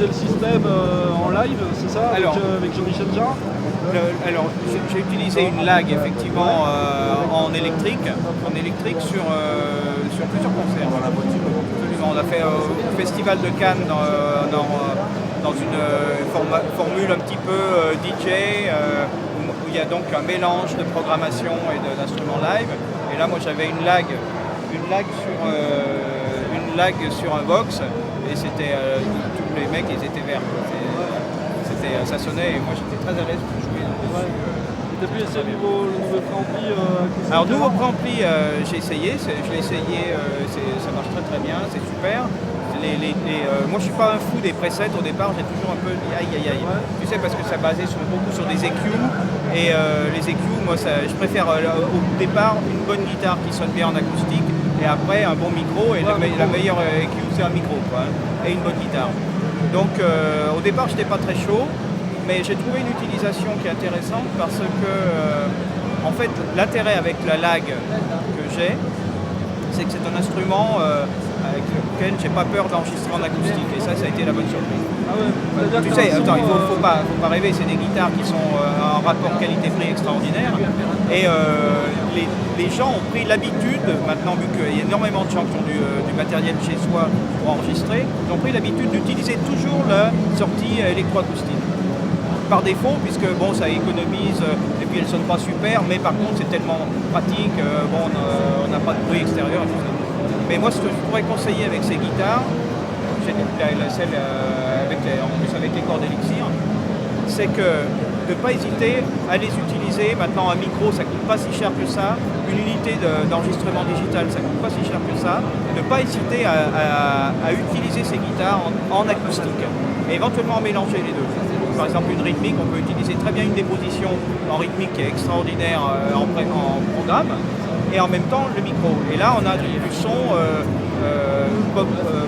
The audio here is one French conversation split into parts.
le système en live, c'est ça, avec Jean-Michel Jarre? Alors, j'ai utilisé une lag effectivement en électrique sur plusieurs concerts. Voilà, absolument. On a fait au Festival de Cannes dans une formule un petit peu DJ, où il y a donc un mélange de programmation et d'instruments live. Et là, moi, j'avais une lag sur un box, et c'était tous les mecs, ils étaient verts. Ça sonnait, et moi j'étais très à l'aise pour jouer. Tu as pu essayer le nouveau préampli Alors, nouveau préampli, j'ai essayé, ça marche très très bien, c'est super. Moi je suis pas un fou des presets au départ, j'ai toujours un peu dit aïe aïe aïe. Ouais. Tu sais, parce que ça basait beaucoup sur des EQ, et les EQ, moi je préfère au départ une bonne guitare qui sonne bien en acoustique, et après un bon micro, et la meilleure EQ c'est un micro, quoi, et une bonne guitare. Donc au départ j'étais pas très chaud, mais j'ai trouvé une utilisation qui est intéressante parce que en fait l'intérêt avec la lag que j'ai, c'est que c'est un instrument avec lequel j'ai pas peur d'enregistrer en acoustique, et ça a été la bonne surprise. Ah ouais, tu sais, attends, il faut pas rêver, c'est des guitares qui sont en rapport qualité-prix extraordinaire, et les gens ont pris l'habitude, maintenant vu qu'il y a énormément de gens qui ont du matériel chez soi pour enregistrer, ils ont pris l'habitude d'utiliser toujours la sortie électroacoustique. Par défaut, puisque bon, ça économise, et puis elle sonne pas super, mais par contre c'est tellement pratique, on n'a pas de bruit extérieur et tout ça. Mais moi, ce que je pourrais conseiller avec ces guitares, celle en plus avec les cordes Elixir, c'est que de ne pas hésiter à les utiliser. Maintenant, un micro, ça ne coûte pas si cher que ça. Une unité d'enregistrement digital, ça ne coûte pas si cher que ça. Ne pas hésiter à utiliser ces guitares en acoustique, et éventuellement mélanger les deux. Par exemple, une rythmique, on peut utiliser très bien une déposition en rythmique qui est extraordinaire en programme, et en même temps le micro. Et là, on a du son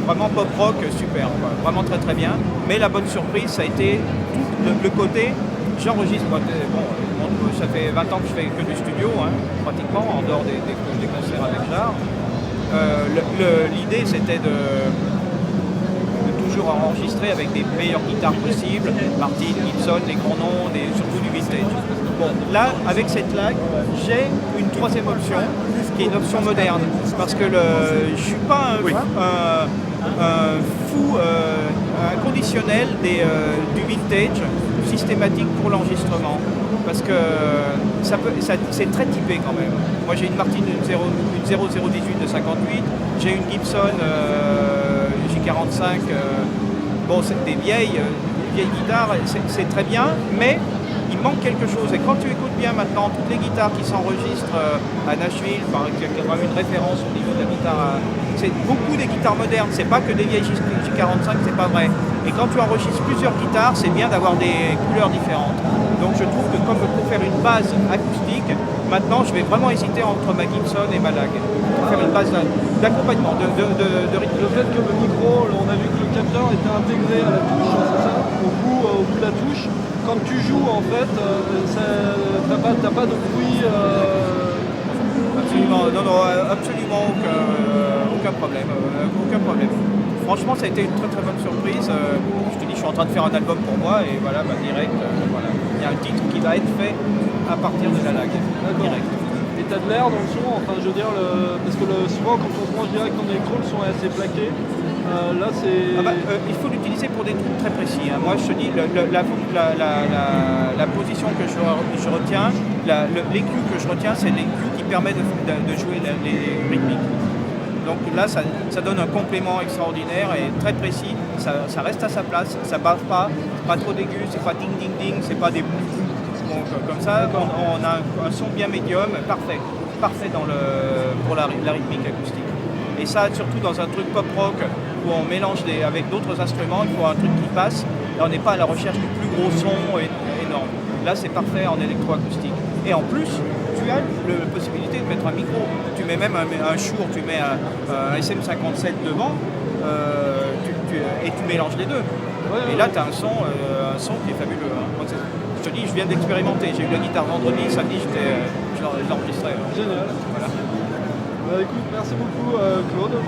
vraiment pop rock super, quoi. Vraiment très très bien. Mais la bonne surprise, ça a été tout le côté, j'enregistre. Bon, ça fait 20 ans que je fais que du studio, hein, pratiquement, en dehors des concerts avec Jarre. L'idée, c'était de toujours enregistrer avec des meilleures guitares possibles, Martin, Gibson, les grands noms, surtout du vintage. Bon, là, avec cette lag, j'ai une troisième option, qui est une option moderne, parce que je ne suis pas un fou inconditionnel du vintage systématique pour l'enregistrement, parce que c'est très typé quand même. Moi, j'ai une Martin, une 0018 de 58, j'ai une Gibson J45, bon, c'est des vieilles guitares, c'est très bien, mais il manque quelque chose. Et quand tu écoutes bien maintenant toutes les guitares qui s'enregistrent à Nashville, par exemple, qui a une référence au niveau de la guitare, c'est beaucoup des guitares modernes, c'est pas que des vieilles J45, c'est pas vrai. Et quand tu enregistres plusieurs guitares, c'est bien d'avoir des couleurs différentes. Donc je trouve que comme pour faire une base acoustique, maintenant je vais vraiment hésiter entre ma Gibson et ma lag. Pour faire une base d'accompagnement, de rythme. Le fait que le micro, on a vu que le capteur était intégré à la touche, c'est ça, au bout de la touche. Quand tu joues, en fait, t'as pas de bruit. Absolument, non, absolument aucun problème. Aucun problème. Franchement, ça a été une très très bonne surprise. Je te dis, je suis en train de faire un album pour moi, et voilà, direct, voilà. Il y a un titre qui va être fait à partir de la lag. Direct. Et t'as de l'air dans le son, enfin je veux dire, parce que souvent quand on se branche direct en électro, le son est assez plaqué. Là c'est... il faut l'utiliser pour des trucs très précis, hein. Moi je te dis, la position que je retiens, l'EQ que je retiens, c'est l'EQ qui permet de jouer les rythmiques. Donc là, ça donne un complément extraordinaire et très précis, ça reste à sa place, ça bave pas trop d'aigus, c'est pas ding ding ding, c'est pas des... Donc, comme ça, on a un son bien médium, parfait pour la rythmique acoustique. Et ça, surtout dans un truc pop rock où on mélange avec d'autres instruments, il faut un truc qui passe, et on n'est pas à la recherche du plus gros son énorme. Là, c'est parfait en électroacoustique. Et en plus, tu as la possibilité de mettre un micro. Tu mets même un Shure, tu mets un SM57 devant, et tu mélanges les deux. Et là, tu as un son qui est fabuleux, hein. Je te dis, je viens d'expérimenter. J'ai eu la guitare vendredi, samedi, je l'enregistrais. Génial. Voilà. Écoute, merci beaucoup Claude.